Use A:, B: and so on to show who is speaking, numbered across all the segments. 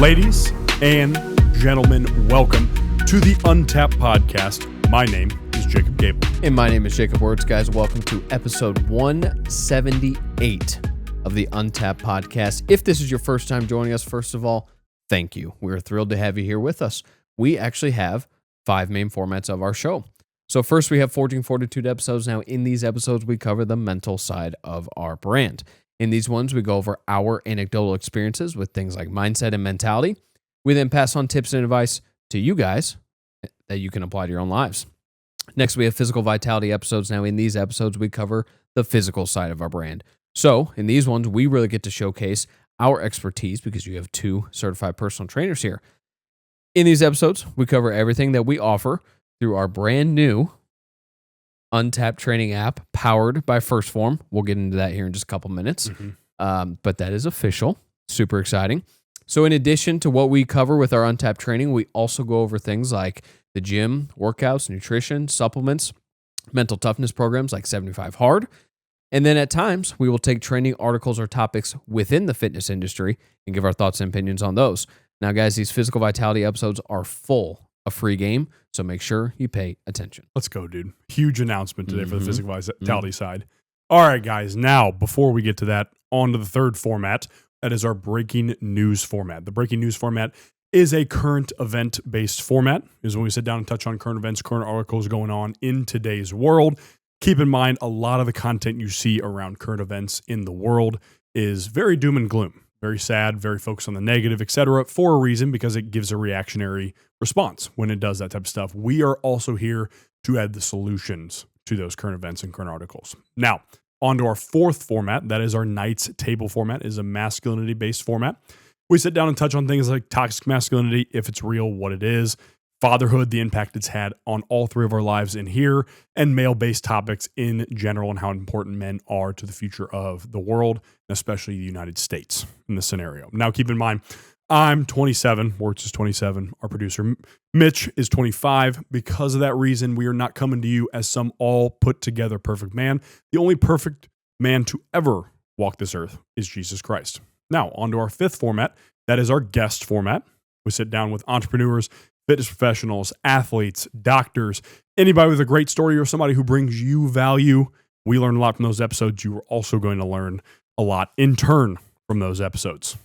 A: Ladies and gentlemen, welcome to the Untapped Podcast. My name is Jacob Gabel.
B: And my name is Jacob Wurtz, guys. Welcome to episode 178 of the Untapped Podcast. If this is your first time joining us, first of all, thank you. We're thrilled to have you here with us. We actually have 5 main formats of our show. So first, we have 14 Fortitude episodes. Now, in these episodes, we cover the mental side of our brand. In these ones, we go over our anecdotal experiences with things like mindset and mentality. We then pass on tips and advice to you guys that you can apply to your own lives. Next, we have physical vitality episodes. Now, in these episodes, we cover the physical side of our brand. So, in these ones, we really get to showcase our expertise because you have 2 certified personal trainers here. In these episodes, we cover everything that we offer through our brand new Untapped training app powered by First Form. We'll get into that here in just a couple minutes. But that is official. Super exciting. So in addition to what we cover with our Untapped training, we also go over things like the gym, workouts, nutrition, supplements, mental toughness programs like 75 Hard. And then at times, we will take training articles or topics within the fitness industry and give our thoughts and opinions on those. Now, guys, these physical vitality episodes are full of free game, so make sure you pay attention.
A: Let's go, dude. Huge announcement today for the physical vitality side. All right, guys. Now, before we get to that, on to the third format. That is our breaking news format. The breaking news format is a current event-based format. Is when we sit down and touch on current events, current articles going on in today's world. Keep in mind, a lot of the content you see around current events in the world is very doom and gloom. Very sad, very focused on the negative, etc. for a reason, because it gives a reactionary response when it does that type of stuff. We are also here to add the solutions to those current events and current articles. Now, on to our fourth format. That is our Knights Table format. It is a masculinity-based format. We sit down and touch on things like toxic masculinity, if it's real, what it is, fatherhood, the impact it's had on all 3 of our lives in here, and male-based topics in general and how important men are to the future of the world, and especially the United States in this scenario. Now, keep in mind, I'm 27. Wurtz is 27. Our producer, Mitch, is 25. Because of that reason, we are not coming to you as some all put-together perfect man. The only perfect man to ever walk this earth is Jesus Christ. Now, on to our 5th format. That is our guest format. We sit down with entrepreneurs, fitness professionals, athletes, doctors, anybody with a great story or somebody who brings you value. We learn a lot from those episodes. You are also going to learn a lot in turn from those episodes.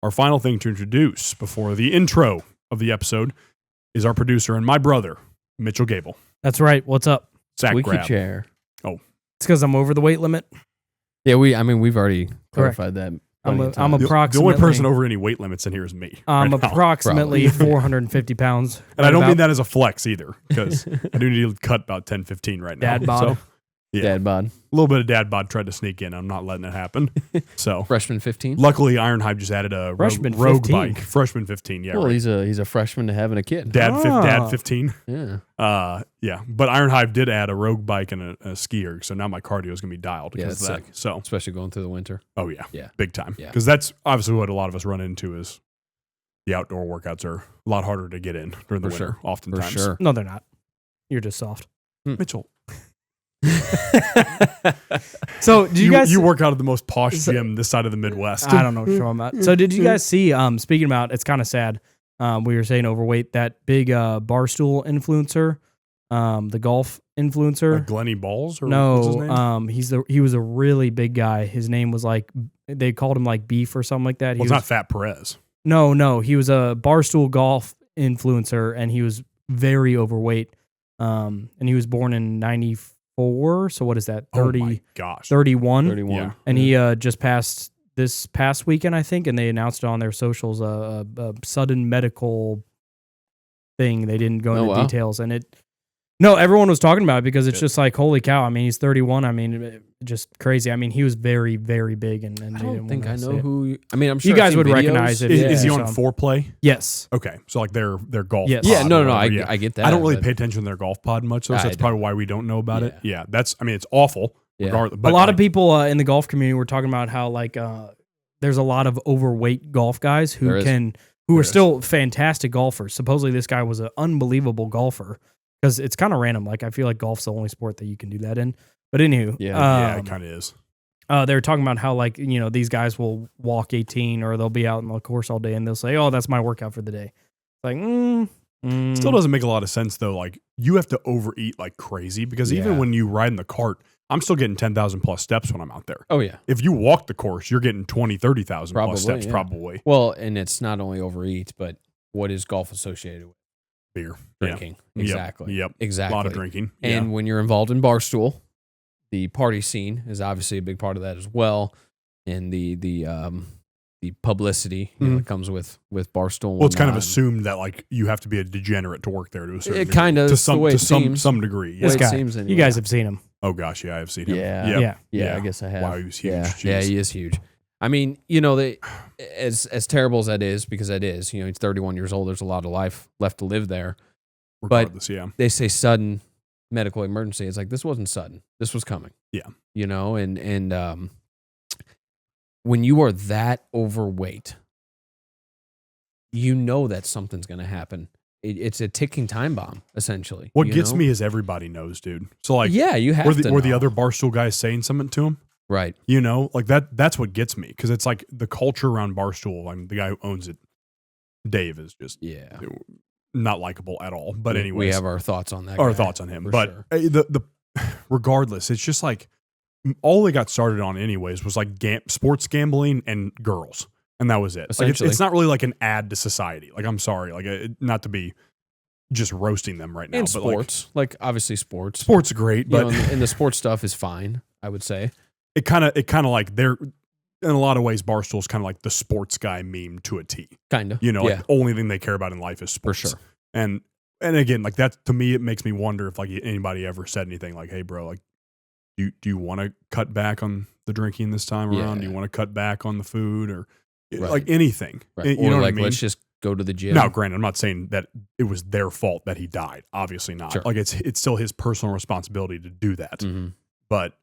A: Our final thing to introduce before the intro of the episode is our producer and my brother, Mitchell Gabel.
C: That's right. What's up?
B: Squeaky
A: grab.
B: chair.
A: Oh.
C: It's because I'm over the weight limit.
B: Yeah, we've already clarified that.
C: I'm
A: The
C: approximately...
A: only person over any weight limits in here is me.
C: I'm
A: right now.
C: approximately 450 pounds.
A: And I don't mean that as a flex either, because I do need to cut about 10, 15 right now.
C: Dad bod.
A: So, yeah.
B: Dad bod.
A: A little bit of dad bod tried to sneak in. I'm not letting it happen. So
B: Freshman 15?
A: luckily, Ironhive just added a rogue
C: 15.
A: bike. Freshman 15, yeah.
B: Well,
A: right.
B: he's a freshman to having a kid.
A: Dad 15.
B: Yeah.
A: Yeah. But Ironhive did add a rogue bike and a skier, so now my cardio is going to be dialed because of that.
B: Sick.
A: So,
B: Especially going through the winter.
A: oh yeah,
B: Yeah.
A: big time.
B: Yeah.
A: Because that's obviously what a lot of us run into is the outdoor workouts are a lot harder to get in during the
B: For
A: winter,
B: sure.
A: oftentimes.
B: For sure.
C: No, they're not. You're just soft.
A: Mitchell,
C: So, did you guys...
A: you work out at the most posh gym this side of the Midwest.
C: I don't know what you're talking about. So, did you guys see, speaking about, it's kind of sad, we were saying overweight, that big Barstool influencer, the golf influencer.
A: Glenny Balls? Or what's his name?
C: He was a really big guy. His name was like, they called him like Beef or something like that.
A: Well, it's not Fat Perez.
C: No, he was a Barstool golf influencer, and he was very overweight. And he was born in 94. So what is that? 30,
A: Oh my gosh.
C: 31.
B: 31.
A: Yeah.
C: And he just passed this past weekend, I think, and they announced it on their socials, a sudden medical thing. They didn't go into details, and everyone was talking about it because it's just like, holy cow. I mean, he's 31. I mean, just crazy. I mean, he was very, very big. And
B: I don't think I know who... I mean, I'm sure
C: you guys
B: I've
C: would
B: seen videos.
C: recognize it.
A: Is he on Foreplay?
C: Yes.
A: Okay. So like their golf
C: Yes.
A: pod.
B: Yeah, no.
A: or
B: I
A: whatever,
B: get that.
A: I don't really
B: but-
A: pay attention to their golf pod much, though, so
B: I
A: that's probably why we don't know about it.
B: Yeah.
A: Yeah. It's awful.
B: Yeah.
A: Regardless,
C: A lot of people in the golf community were talking about how like there's a lot of overweight golf guys who are still fantastic golfers. Supposedly this guy was an unbelievable golfer because it's kind of random. Like I feel like golf's the only sport that you can do that in. But anywho,
A: yeah, it kind of is.
C: They were talking about how, like, these guys will walk 18 or they'll be out on the course all day and they'll say, oh, that's my workout for the day. Like,
A: Still doesn't make a lot of sense, though. Like, you have to overeat like crazy because even when you ride in the cart, I'm still getting 10,000 plus steps when I'm out there.
B: Oh, yeah.
A: If you walk the course, you're getting 20, 30,000 plus steps probably.
B: Well, and it's not only overeat, but what is golf associated with?
A: Beer.
B: Drinking.
A: Yeah.
B: Exactly.
A: Yep.
B: Exactly.
A: A lot of drinking.
B: And when you're involved in Barstool, the party scene is obviously a big part of that as well. And the publicity that comes with Barstool.
A: Well, it's kind of assumed that like you have to be a degenerate to work there to a certain degree.
B: Kind of
A: to some degree.
C: This guy,
B: seems anyway.
C: you guys have seen him.
A: Oh gosh, yeah, I've seen him.
B: Yeah, I guess I have.
A: Wow, he was huge.
B: Yeah, he is huge. I mean, they as terrible as that is, because that is, he's 31 years old. There's a lot of life left to live there.
A: Regardless,
B: they say sudden medical emergency. It's like, this wasn't sudden. This was coming.
A: Yeah.
B: And when you are that overweight, that something's going to happen. It's a ticking time bomb, essentially.
A: What gets me is everybody knows, dude. So like,
B: you have to know.
A: Were the other Barstool guys saying something to him?
B: Right.
A: Like that's what gets me, because it's like the culture around Barstool. I mean, the guy who owns it, Dave, is just not likable at all. But anyway,
B: we have our thoughts on that.
A: Thoughts on him. But the regardless, it's just like all they got started on anyways was like sports gambling and girls. And that was it. Like it's not really like an ad to society. Like, I'm sorry, like not to be just roasting them right now.
B: And
A: but
B: sports, like obviously sports.
A: Sports are great, but
B: and the sports stuff is fine, I would say.
A: It kind of like they're, in a lot of ways, Barstool's kind of like the sports guy meme to a T.
B: Kind of.
A: Like the only thing they care about in life is sports.
B: For sure.
A: And again, like that, to me, it makes me wonder if like anybody ever said anything like, hey, bro, like, do you want to cut back on the drinking this time around? Do you want to cut back on the food or like anything?
B: Right.
A: You know what I mean?
B: Let's just go to the gym.
A: Now, granted, I'm not saying that it was their fault that he died. Obviously not.
B: Sure.
A: Like it's still his personal responsibility to do that.
B: Mm-hmm.
A: But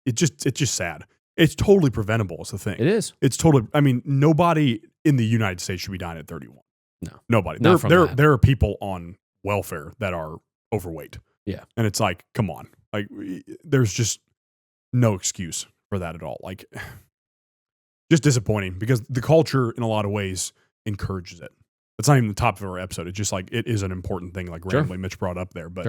A: it's just sad. It's totally preventable. Is the thing.
B: It is.
A: It's totally. I mean, nobody in the United States should be dying at 31.
B: No,
A: nobody. There are people on welfare that are overweight.
B: Yeah,
A: and it's like, come on. Like, there's just no excuse for that at all. Like, just disappointing, because the culture in a lot of ways encourages it. It's not even the top of our episode. It's just like, it is an important thing, like randomly Mitch brought up there, but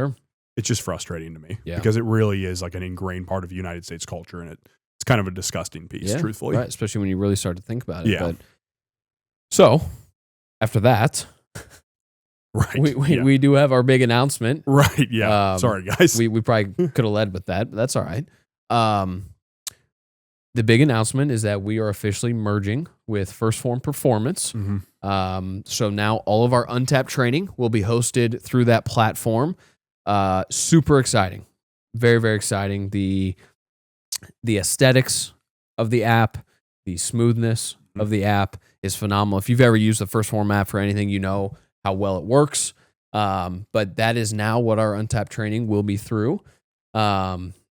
A: it's just frustrating to me because it really is like an ingrained part of United States culture, and it's kind of a disgusting piece, truthfully.
B: Right, especially when you really start to think about it.
A: Yeah.
B: But, so, after that,
A: right,
B: we do have our big announcement.
A: Right, yeah. Sorry, guys.
B: We probably could have led with that, but that's all right. The big announcement is that we are officially merging with First Form Performance.
A: Mm-hmm.
B: So now all of our Untapped training will be hosted through that platform. Super exciting. Very, very exciting. The aesthetics of the app, the smoothness of the app is phenomenal. If you've ever used the First Form app for anything, you know how well it works. But that is now what our Untapped training will be through.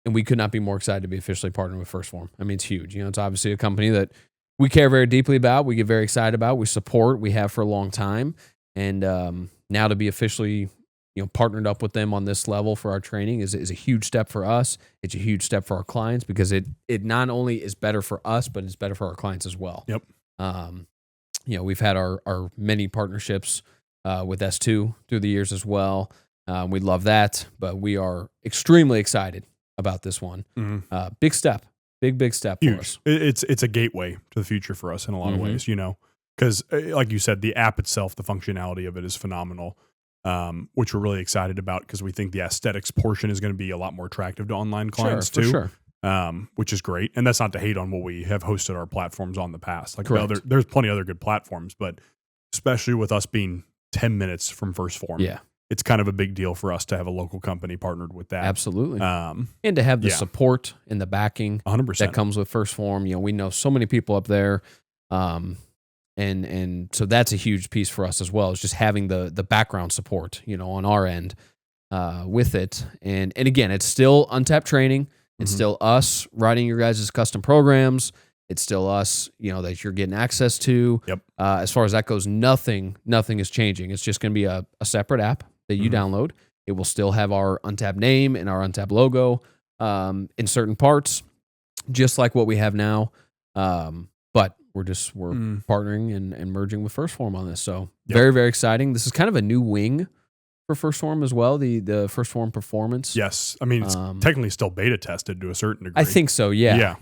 B: And we could not be more excited to be officially partnered with First Form. I mean, it's huge. It's obviously a company that we care very deeply about. We get very excited about. We support. We have for a long time. And now to be officially, partnered up with them on this level for our training is a huge step for us. It's a huge step for our clients, because it not only is better for us, but it's better for our clients as well.
A: Yep.
B: We've had our many partnerships with S2 through the years as well. We love that, but we are extremely excited about this one.
A: Mm-hmm.
B: Big step, big step
A: Huge.
B: for us.
A: It's a gateway to the future for us in a lot of ways, because like you said, the app itself, the functionality of it is phenomenal, which we're really excited about, because we think the aesthetics portion is going to be a lot more attractive to online clients too.
B: Sure.
A: Which is great. And that's not to hate on what we have hosted our platforms on the past. Like there's plenty of other good platforms, but especially with us being 10 minutes from First Form.
B: Yeah.
A: It's kind of a big deal for us to have a local company partnered with that.
B: Absolutely. And to have the support and the backing
A: 100%
B: that comes with First Form. We know so many people up there. And so that's a huge piece for us as well, is just having the background support, on our end with it. And again, it's still Untapped training. It's still us writing your guys' custom programs. It's still us, that you're getting access to.
A: Yep.
B: As far as that goes, nothing is changing. It's just going to be a separate app that you download. It will still have our Untapped name and our Untapped logo in certain parts. just like what we have now. But we're partnering and merging with First Form on this. So very, very exciting. This is kind of a new wing for First Form as well, the First Form Performance.
A: Yes. I mean, it's technically still beta tested to a certain degree.
B: I think so, yeah.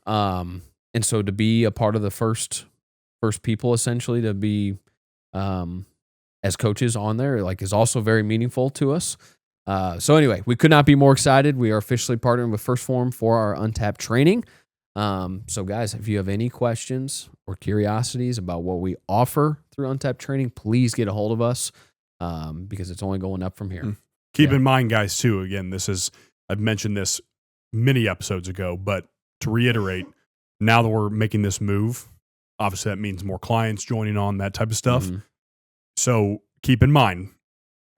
B: And so to be a part of the first people, essentially, to be as coaches on there, like, is also very meaningful to us. So anyway, we could not be more excited. We are officially partnering with First Form for our Untapped training. So guys, if you have any questions or curiosities about what we offer through Untapped training, please get a hold of us, because it's only going up from here.
A: Keep in mind, guys, too, again, I've mentioned this many episodes ago, but to reiterate, now that we're making this move, obviously that means more clients joining on, that type of stuff.
B: Mm-hmm.
A: So keep in mind,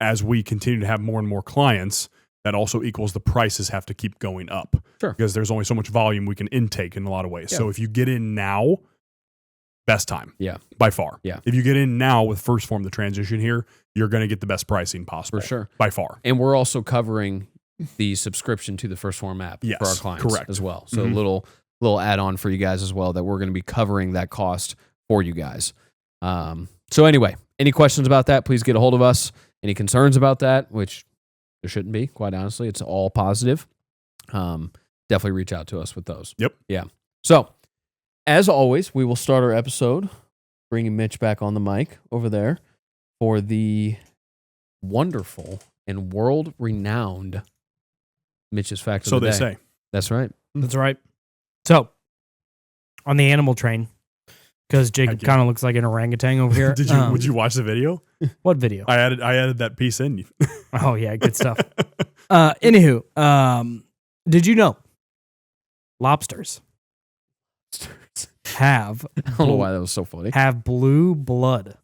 A: as we continue to have more and more clients, that also equals the prices have to keep going up.
B: Sure.
A: Because there's only so much volume we can intake in a lot of ways.
B: Yeah.
A: So if you get in now, best time.
B: Yeah.
A: By far.
B: Yeah.
A: If you get in now with First Form, the transition here, you're going to get the best pricing possible.
B: For sure.
A: By far.
B: And we're also covering the subscription to the First Form app for our clients as well. So a little add-on for you guys as well, that we're going to be covering that cost for you guys. So anyway, any questions about that, please get a hold of us. Any concerns about that, which there shouldn't be, quite honestly. It's all positive. Definitely reach out to us with those.
A: Yep.
B: Yeah. So, as always, we will start our episode bringing Mitch back on the mic over there for the wonderful and world-renowned Mitch's Fact of the Day.
A: So they say.
B: That's right.
C: That's right. So, on the animal train, because Jacob kind of looks like an orangutan over here.
A: Would you watch the video?
C: What video?
A: I added that piece in.
C: Oh yeah, good stuff. Anywho, did you know lobsters have?
B: I don't know why that was so funny.
C: Have blue blood.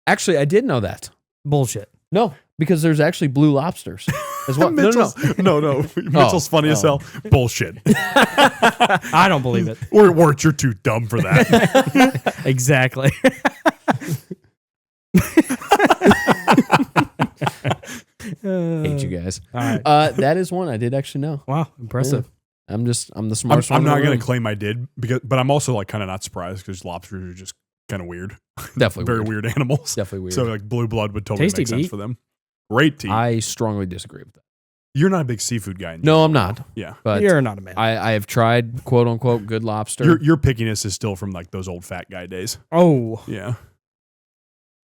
B: Actually, I did know that.
C: Bullshit.
B: No, because there's actually blue lobsters as well.
A: No. Mitchell's funny as hell. Bullshit.
C: I don't believe it.
A: Wurtz, you're too dumb for that.
C: Exactly.
B: Hate you guys.
C: All right.
B: That is one I did actually know.
C: Wow, impressive.
B: Yeah. I'm the smartest one.
A: I'm not going to claim I did, but I'm also like kind of not surprised because lobsters are just kind of weird.
B: Definitely
A: very weird animals.
B: Definitely weird.
A: So like blue blood would totally
C: Tasty
A: make
C: to
A: sense
C: eat.
A: for them. Great to eat.
B: I strongly disagree with that.
A: You're not a big seafood guy.
B: No, I'm not.
A: Yeah.
B: But
C: You're not a man.
B: I have tried quote unquote good lobster.
A: Your pickiness is still from like those old fat guy days.
C: Oh.
A: Yeah.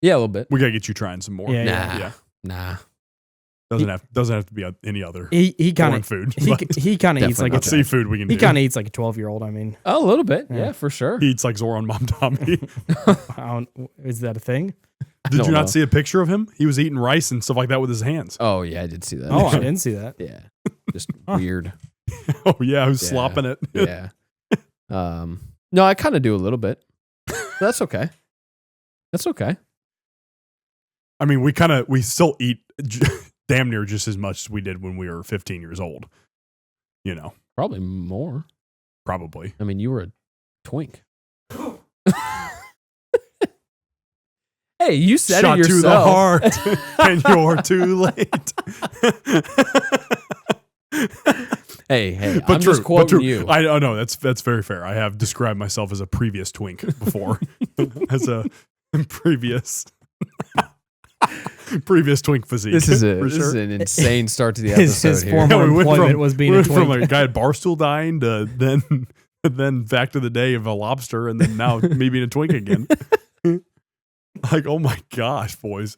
B: Yeah, a little bit.
A: We got to get you trying some more.
C: Yeah.
B: Nah.
A: Doesn't have to be any other
C: He kind
A: foreign
C: of
A: food.
C: he kind of eats like a
A: seafood we can
C: he
A: do.
C: kind of eats like a 12-year-old. I mean,
B: Oh, a little bit.
C: Yeah.
B: Yeah, for sure.
A: He eats like Zoran Mamdami.
C: is that a thing?
A: Did you
B: know.
A: not see a picture of him? He was eating rice and stuff like that with his hands.
B: Oh yeah, I did see that.
C: Oh, I didn't see that.
B: Yeah. Just weird.
A: Oh yeah, I was
B: Yeah.
A: slopping it.
B: Yeah. No, I kind of do a little bit. That's okay. That's okay.
A: I mean, we still eat damn near just as much as we did when we were 15 years old. You know,
B: Probably more.
A: probably.
B: I mean, you were a twink. Hey, you said
A: Shot
B: it
A: to
B: yourself.
A: the heart, and you're too late.
B: Hey,
A: But
B: I'm
A: true,
B: just quoting
A: true.
B: you.
A: I know that's very fair. I have described myself as a previous twink before, as a previous twink physique.
B: This is
A: for sure.
B: an insane start to the
C: His
B: episode here.
C: former
A: we went
C: employment
A: from-
C: was being
A: we
C: a
A: went from
C: twink.
A: a guy at Barstool dying to then back to the day of a lobster, and then now me being a twink again. Like, oh my gosh, boys.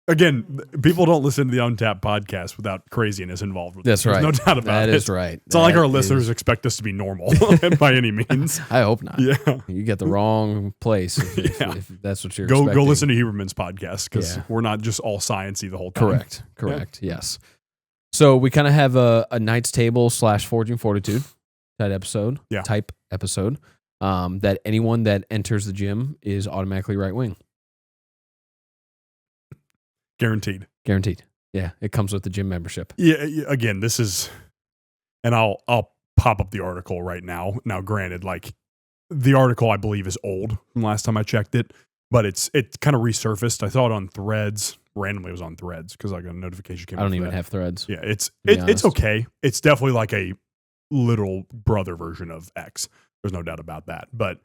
A: Again, people don't listen to the Untapped podcast without craziness involved with
B: That's
A: it.
B: right.
A: There's no doubt about it.
B: That is right.
A: It's not like our
B: That
A: listeners
B: is-
A: expect us to be normal by any means.
B: I hope not.
A: Yeah.
B: You get the wrong place if,
A: Yeah.
B: if that's what you're
A: Go
B: expecting.
A: listen to Huberman's podcast because
B: Yeah.
A: we're not just all sciencey the whole time.
B: Correct. Yes. So we kind of have a Knights Table / Forging Fortitude type episode. That anyone that enters the gym is automatically right wing.
A: Guaranteed.
B: Guaranteed. Yeah, it comes with the gym membership.
A: Yeah. Again, this is, and I'll pop up the article right now. Now, granted, like the article I believe is old from last time I checked it, but it kind of resurfaced. I saw it on Threads. Randomly, it was on Threads because like a notification came.
B: I don't
A: up for
B: even
A: that.
B: have Threads.
A: Yeah, it's
B: be honest.
A: okay. It's definitely like a little brother version of X. There's no doubt about that. But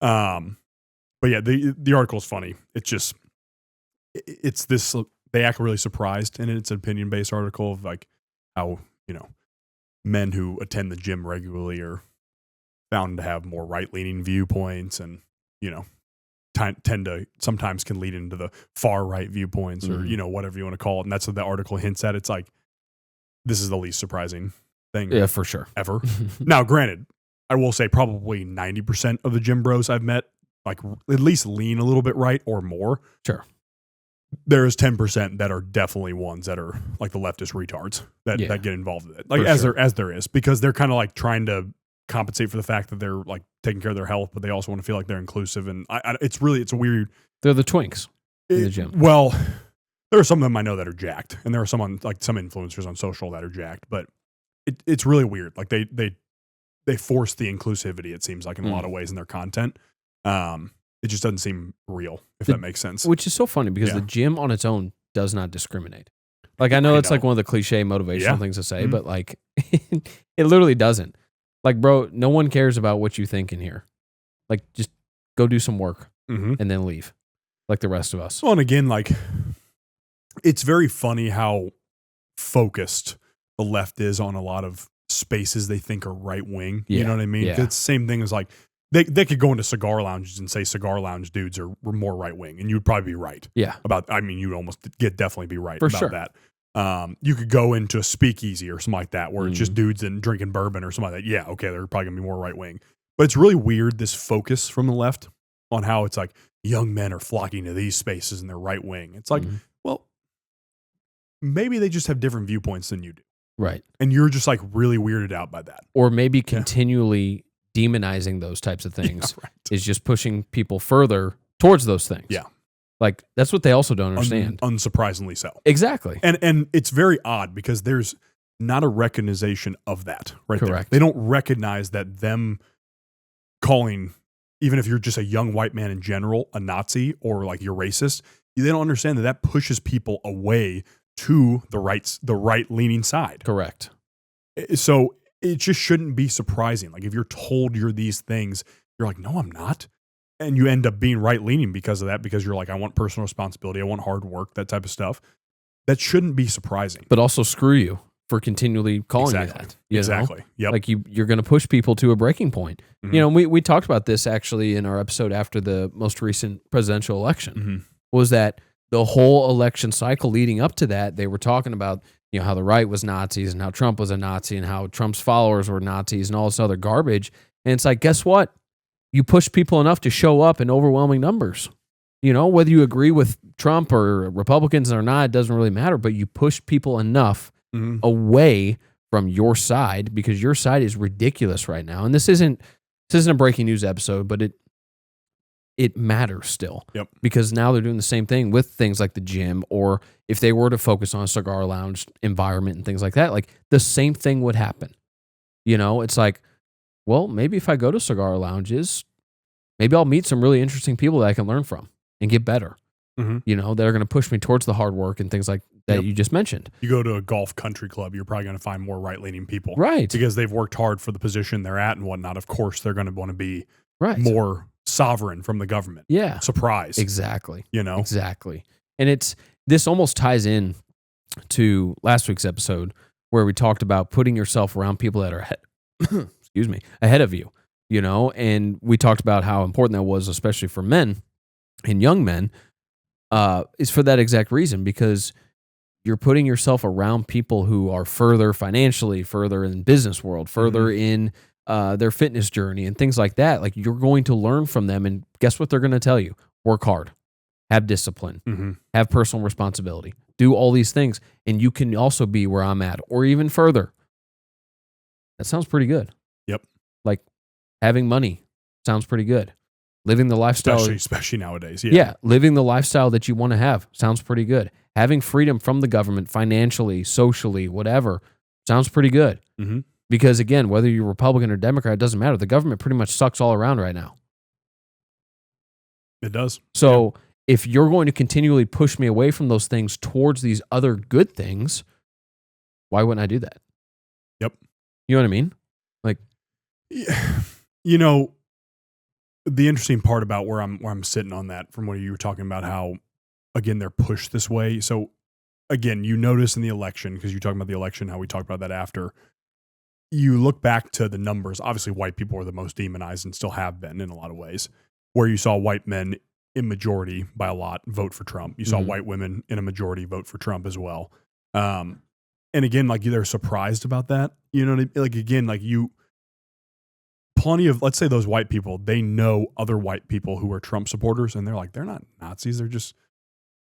A: yeah, the article is funny. It's this, they act really surprised, and it's an opinion-based article of like how, men who attend the gym regularly are found to have more right-leaning viewpoints and, tend to sometimes can lead into the far right viewpoints or, whatever you want to call it. And that's what the article hints at. It's like, this is the least surprising thing.
B: Yeah, for sure.
A: Ever. Now, granted, I will say probably 90% of the gym bros I've met, like at least lean a little bit right or more.
B: Sure.
A: There is 10% that are definitely ones that are like the leftist retards that get involved with it. Like there is, because they're kind of like trying to compensate for the fact that they're like taking care of their health, but they also want to feel like they're inclusive. And it's a weird.
B: They're the twinks in the gym.
A: Well, there are some of them I know that are jacked, and there are some influencers on social that are jacked, but it's really weird. Like they force the inclusivity, it seems like, in a lot of ways in their content. It just doesn't seem real, if that makes sense.
B: Which is so funny because the gym on its own does not discriminate. Like, I know it's like one of the cliche motivational things to say, but like it literally doesn't. Like, bro, no one cares about what you think in here. Like, just go do some work and then leave, like the rest of us.
A: Well, and again, like, it's very funny how focused the left is on a lot of spaces they think are right wing. You know what I mean?
B: Yeah.
A: It's the same thing as like, they could go into cigar lounges and say cigar lounge dudes are more right wing, and you'd probably be right.
B: Yeah.
A: You'd almost definitely be right
B: For
A: about
B: sure.
A: that. You could go into a speakeasy or something like that where it's just dudes and drinking bourbon or something like that. Yeah, okay, they're probably gonna be more right wing. But it's really weird, this focus from the left on how it's like young men are flocking to these spaces and they're right wing. It's like, well, maybe they just have different viewpoints than you do.
B: Right.
A: And you're just like really weirded out by that.
B: Or maybe continually demonizing those types of things is just pushing people further towards those things.
A: Yeah.
B: Like, that's what they also don't understand.
A: Unsurprisingly so.
B: Exactly.
A: And it's very odd because there's not a recognition of that right
B: Correct.
A: there. They don't recognize that them calling, even if you're just a young white man in general, a Nazi or like you're racist, they don't understand that pushes people away to the right leaning side.
B: Correct.
A: So it just shouldn't be surprising. Like if you're told you're these things, you're like, no, I'm not. And you end up being right leaning because of that, because you're like, I want personal responsibility. I want hard work, that type of stuff. That shouldn't be surprising.
B: But also screw you for continually calling you that.
A: Exactly. Yep.
B: Like you're going to push people to a breaking point. We talked about this actually in our episode after the most recent presidential election, was that the whole election cycle leading up to that, they were talking about, how the right was Nazis and how Trump was a Nazi and how Trump's followers were Nazis and all this other garbage. And it's like, guess what? You push people enough to show up in overwhelming numbers. Whether you agree with Trump or Republicans or not, it doesn't really matter, but you push people enough away from your side because your side is ridiculous right now. And this isn't a breaking news episode, but it matters still.
A: Yep. Because
B: now they're doing the same thing with things like the gym, or if they were to focus on a cigar lounge environment and things like that, like the same thing would happen. It's like, well, maybe if I go to cigar lounges, maybe I'll meet some really interesting people that I can learn from and get better, that are going to push me towards the hard work and things like that you just mentioned.
A: You go to a golf country club, you're probably going to find more right-leaning people.
B: Right.
A: Because they've worked hard for the position they're at and whatnot. Of course, they're going to want to be more sovereign from the government.
B: Yeah.
A: Surprise.
B: Exactly.
A: Exactly.
B: And this almost ties in to last week's episode where we talked about putting yourself around people that are ahead of you, and we talked about how important that was, especially for men and young men, is for that exact reason, because you're putting yourself around people who are further financially, further in the business world, further in their fitness journey and things like that. Like, you're going to learn from them, and guess what they're going to tell you? Work hard, have discipline, have personal responsibility, do all these things, and you can also be where I'm at, or even further. That sounds pretty good.
A: Yep.
B: Like, having money sounds pretty good. Living the lifestyle,
A: especially nowadays.
B: Yeah, living the lifestyle that you want to have sounds pretty good. Having freedom from the government financially, socially, whatever, sounds pretty good. Because again, whether you're Republican or Democrat, it doesn't matter. The government pretty much sucks all around right now.
A: It does.
B: So if you're going to continually push me away from those things towards these other good things, why wouldn't I do that?
A: Yep.
B: You know what I mean?
A: You know, the interesting part about where I'm sitting on that from what you were talking about, how again they're pushed this way. So again, you notice in the election, because you're talking about the election, how we talked about that after. You look back to the numbers. Obviously, white people are the most demonized and still have been in a lot of ways. Where you saw white men in majority by a lot vote for Trump. You saw white women in a majority vote for Trump as well. And again, like they're surprised about that. You know what I mean? Like again, like plenty of, let's say those white people, they know other white people who are Trump supporters, and they're like, they're not Nazis.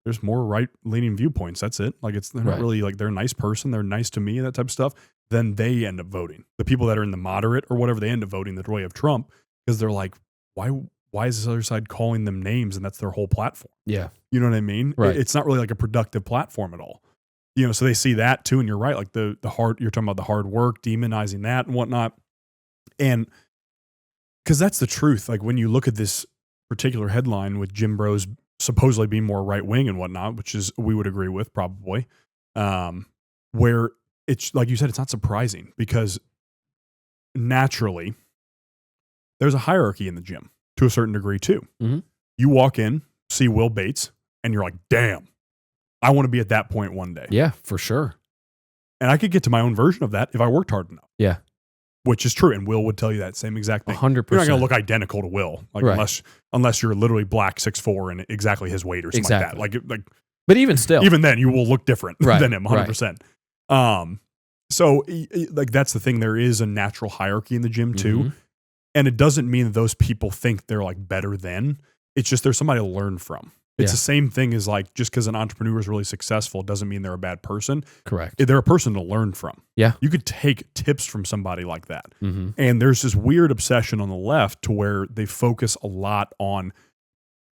A: There's more right-leaning viewpoints. That's it. Like they're not really like, they're a nice person. They're nice to me, that type of stuff. Then they end up voting. The people that are in the moderate or whatever, they end up voting the way of Trump because they're like, why is this other side calling them names? And that's their whole platform. Yeah. You know what I mean?
B: Right.
A: It's not really like a productive platform at all. You know, so they see that too. And you're right. Like the hard, you're talking about the hard work, demonizing that and whatnot. And because that's the truth. Like when you look at this particular headline with Jim Bros supposedly being more right wing and whatnot, which is we would agree with probably, where it's like you said, it's not surprising because naturally there's a hierarchy in the gym to a certain degree too. Mm-hmm. You walk in, see Will Bates, and you're like, damn, I want to be at that point one day.
B: Yeah, for sure.
A: And I could get to my own version of that if I worked hard enough.
B: Yeah.
A: Which is true. And Will would tell you that same exact thing.
B: 100%.
A: You're not going to look identical to Will, like unless you're literally black 6'4" and exactly his weight or something like that. Like,
B: but even still,
A: even then, you will look different than him, 100%. So, like, that's the thing. There is a natural hierarchy in the gym too, mm-hmm. and it doesn't mean that those people think they're like better than. It's just there's somebody to learn from. It's the same thing as like just because an entrepreneur is really successful doesn't mean they're a bad person.
B: Correct.
A: They're a person to learn from.
B: Yeah.
A: You could take tips from somebody like that.
B: Mm-hmm.
A: And there's this weird obsession on the left to where they focus a lot on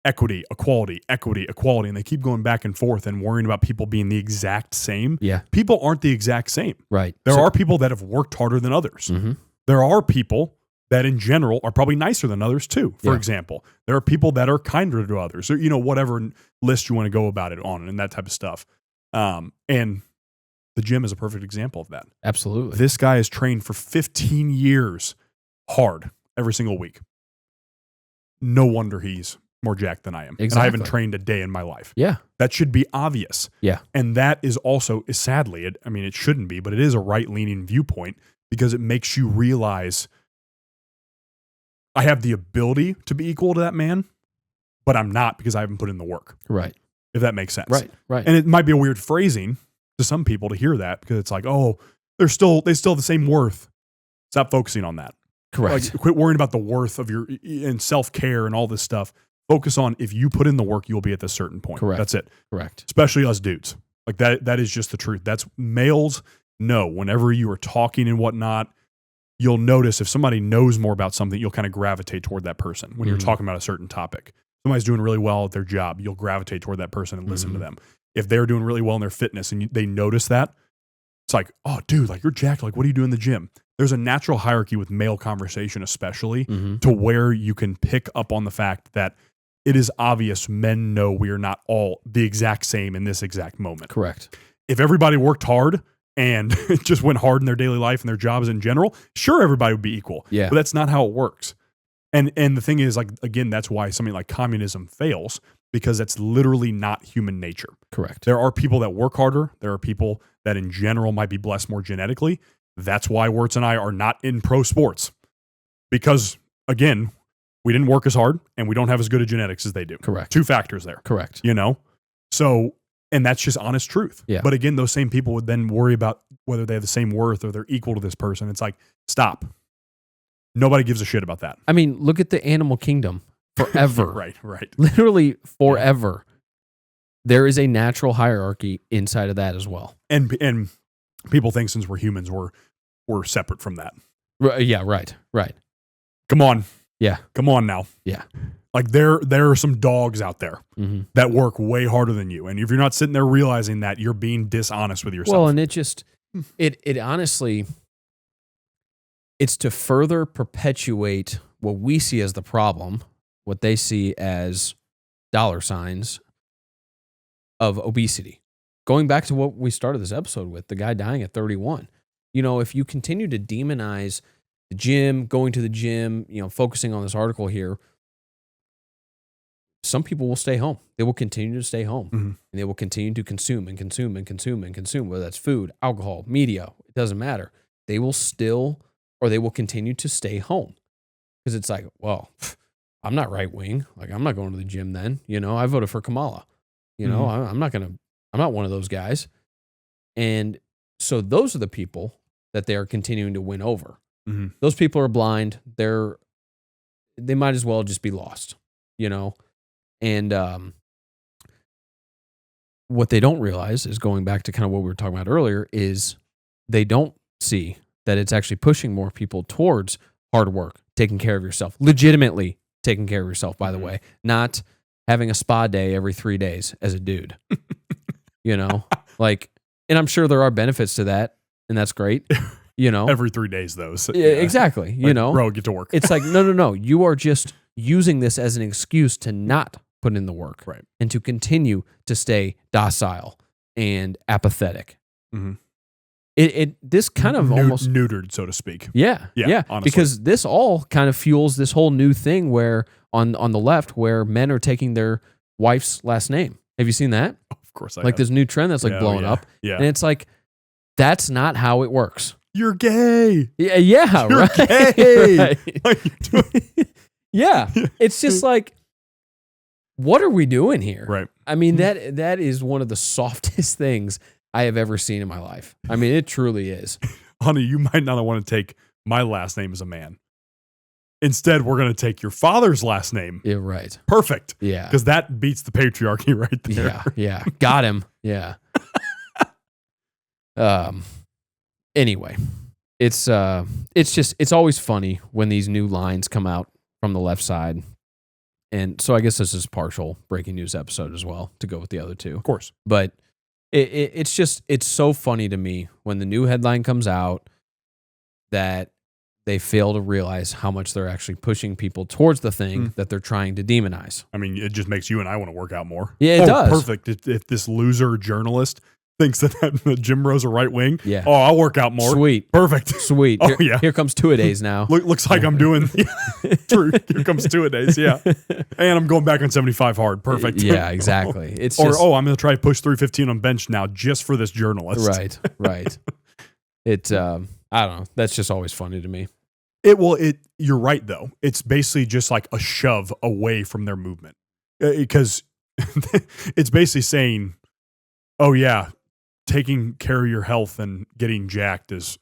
A: equity, equality, and they keep going back and forth and worrying about people being the exact same.
B: Yeah.
A: People aren't the exact same.
B: Right.
A: There are people that have worked harder than others.
B: Mm-hmm.
A: There are people that in general are probably nicer than others too. For example, there are people that are kinder to others, or, you know, whatever list you want to go about it on and that type of stuff. And the gym is a perfect example of that.
B: Absolutely.
A: This guy has trained for 15 years hard every single week. No wonder he's more jacked than I am.
B: Exactly.
A: And I haven't trained a day in my life.
B: Yeah.
A: That should be obvious.
B: Yeah.
A: And that is also, sadly, it shouldn't be, but it is a right-leaning viewpoint because it makes you realize I have the ability to be equal to that man, but I'm not because I haven't put in the work.
B: Right.
A: If that makes sense.
B: Right.
A: And it might be a weird phrasing to some people to hear that because it's like, oh, they still have the same worth. Stop focusing on that.
B: Correct.
A: Like, quit worrying about the worth of your and self-care and all this stuff. Focus on if you put in the work, you'll be at this certain point.
B: Correct.
A: That's it.
B: Correct.
A: Especially us dudes. Like that is just the truth. That's males know whenever you are talking and whatnot, you'll notice if somebody knows more about something, you'll kind of gravitate toward that person when you're talking about a certain topic. Somebody's doing really well at their job, you'll gravitate toward that person and listen to them. If they're doing really well in their fitness and they notice that, it's like, oh, dude, like you're jacked. Like, what do you do in the gym? There's a natural hierarchy with male conversation, especially to where you can pick up on the fact that it is obvious men know we are not all the exact same in this exact moment.
B: Correct.
A: If everybody worked hard and just went hard in their daily life and their jobs in general, sure, everybody would be equal.
B: Yeah.
A: But that's not how it works. And the thing is, like, again, that's why something like communism fails, because that's literally not human nature.
B: Correct.
A: There are people that work harder. There are people that in general might be blessed more genetically. That's why Wurtz and I are not in pro sports. Because, again, we didn't work as hard and we don't have as good a genetics as they do.
B: Correct.
A: 2 factors there.
B: Correct.
A: You know? So, and that's just honest truth.
B: Yeah.
A: But again, those same people would then worry about whether they have the same worth or they're equal to this person. It's like, stop. Nobody gives a shit about that.
B: I mean, look at the animal kingdom. Forever.
A: Right.
B: Literally forever. There is a natural hierarchy inside of that as well.
A: And people think since we're humans, we're separate from that.
B: Yeah, right.
A: Come on.
B: Yeah.
A: Come on now.
B: Yeah.
A: Like there are some dogs out there that work way harder than you. And if you're not sitting there realizing that, you're being dishonest with yourself.
B: Well, and it honestly, it's to further perpetuate what we see as the problem, what they see as dollar signs of obesity. Going back to what we started this episode with, the guy dying at 31. You know, if you continue to demonize the gym, going to the gym, focusing on this article here, some people will stay home. They will continue to stay home, and they will continue to consume and consume and consume and consume, whether that's food, alcohol, media, it doesn't matter. They will continue to stay home because it's like, well, I'm not right wing. Like, I'm not going to the gym then. I voted for Kamala. I'm not one of those guys. And so those are the people that they are continuing to win over. Those people are blind. They might as well just be lost, And what they don't realize is, going back to kind of what we were talking about earlier, is they don't see that it's actually pushing more people towards hard work, taking care of yourself, legitimately taking care of yourself, by the way, not having a spa day every 3 days as a dude, and I'm sure there are benefits to that, and that's great,
A: Every 3 days, though. So,
B: yeah, exactly.
A: Bro, get to work.
B: It's like, no. You are just using this as an excuse to not put in the work,
A: right,
B: and to continue to stay docile and apathetic. This kind of almost
A: neutered, so to speak.
B: Yeah.
A: Honestly.
B: Because this all kind of fuels this whole new thing where on the left, where men are taking their wife's last name. Have you seen that?
A: Of course, I
B: like
A: have.
B: this new trend that's like blowing up.
A: Yeah,
B: and it's like, that's not how it works.
A: You're gay.
B: Yeah,
A: You're
B: right.
A: gay.
B: Right. Yeah, it's just like, what are we doing here?
A: Right.
B: I mean, that is one of the softest things I have ever seen in my life. I mean, it truly is.
A: Honey, you might not want to take my last name as a man. Instead, we're going to take your father's last name.
B: Yeah, right.
A: Perfect.
B: Yeah.
A: Because that beats the patriarchy right there.
B: Yeah. Got him. Yeah. Anyway, it's always funny when these new lines come out from the left side. And so I guess this is partial breaking news episode as well, to go with the other two.
A: Of course.
B: But it's so funny to me when the new headline comes out that they fail to realize how much they're actually pushing people towards the thing that they're trying to demonize.
A: I mean, it just makes you and I want to work out more.
B: Yeah, it does.
A: Perfect. If this loser journalist thinks that Jim Rowe's a right wing,
B: yeah.
A: Oh, I'll work out more.
B: Sweet.
A: Perfect.
B: Sweet.
A: Oh, yeah.
B: Here comes 2-a-days now.
A: Looks like I'm doing true. Here comes 2-a-days. Yeah. And I'm going back on 75 hard. Perfect.
B: Yeah, exactly. It's
A: I'm going to try to push 315 on bench now just for this journalist.
B: Right. It, I don't know. That's just always funny to me.
A: You're right though. It's basically just like a shove away from their movement, because it's basically saying, oh yeah, taking care of your health and getting jacked is,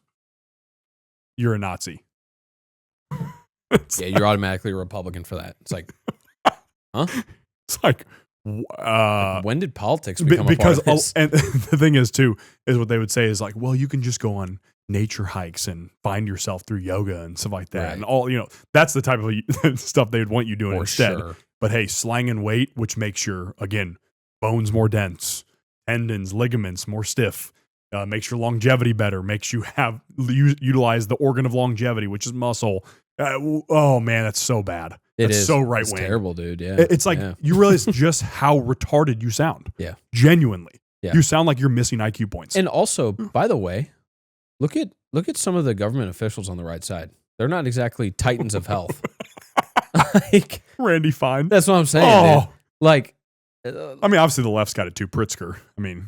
A: you're a Nazi.
B: You're automatically a Republican for that. It's like, huh?
A: It's like,
B: when did politics become a part of this?
A: And the thing is too, is what they would say is like, well, you can just go on nature hikes and find yourself through yoga and stuff like that.
B: Right.
A: And all, that's the type of stuff they'd want you doing
B: For
A: instead.
B: sure.
A: But hey, slanging weight, which makes your, again, bones more dense, tendons, ligaments more stiff, makes your longevity better, makes you utilize the organ of longevity, which is muscle. Oh man, that's so bad. It's so right wing.
B: It's terrible, dude. Yeah.
A: It's like, you realize just how retarded you sound.
B: Yeah.
A: Genuinely.
B: Yeah.
A: You sound like you're missing IQ points.
B: And also, by the way, look at some of the government officials on the right side. They're not exactly titans of health. Like,
A: Randy Fine.
B: That's what I'm saying. Dude. Like,
A: I mean, obviously the left's got it too. Pritzker. I mean,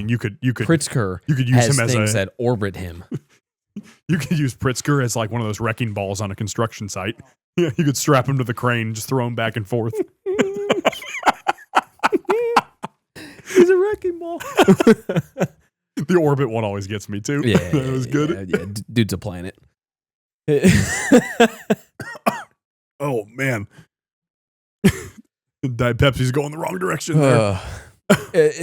A: you could
B: Pritzker.
A: You could use
B: has
A: him as
B: things that orbit him.
A: You could use Pritzker as like one of those wrecking balls on a construction site. Yeah, you could strap him to the crane and just throw him back and forth.
B: He's a wrecking ball.
A: The orbit one always gets me too.
B: Yeah,
A: that was good.
B: Yeah, dude's a planet.
A: Oh man, Diet Pepsi's going the wrong direction there.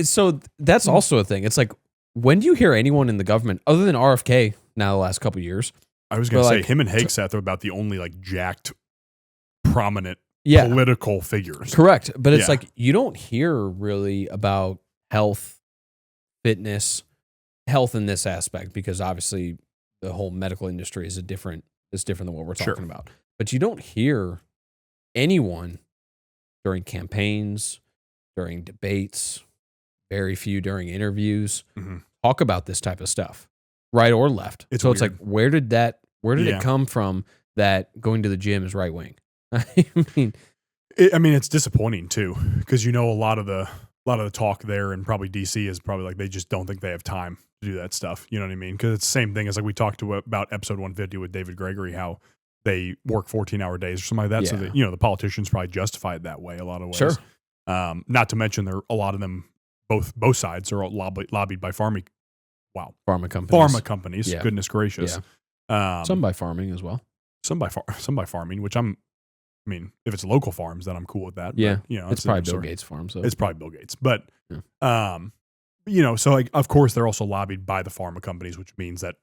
B: So that's also a thing. It's like, when do you hear anyone in the government other than RFK now the last couple of years?
A: I was going to say him and Hegseth are about the only like jacked, prominent political figures.
B: Correct. But it's like, you don't hear really about health, fitness, health in this aspect, because obviously the whole medical industry is different than what we're talking about. But you don't hear anyone during campaigns, during debates, very few during interviews, talk about this type of stuff, right or left.
A: It's
B: like, where did that Where did it come from that going to the gym is right wing? I mean,
A: it's disappointing too, because a lot of the talk there and probably DC is probably like they just don't think they have time to do that stuff. You know what I mean? Because it's the same thing as like we talked about episode 150 with David Gregory, how they work 14-hour days or something like that. So that, the politicians probably justify it that way a lot of ways.
B: Sure.
A: Not to mention a lot of them, both sides are lobbied by pharma companies.
B: Yeah.
A: Goodness gracious.
B: Yeah. Some by farming as well.
A: Some by farming, which if it's local farms, then I'm cool with that.
B: Yeah.
A: But,
B: it's probably Bill Gates' farm. So
A: it's probably Bill Gates. But, so like, of course they're also lobbied by the pharma companies, which means that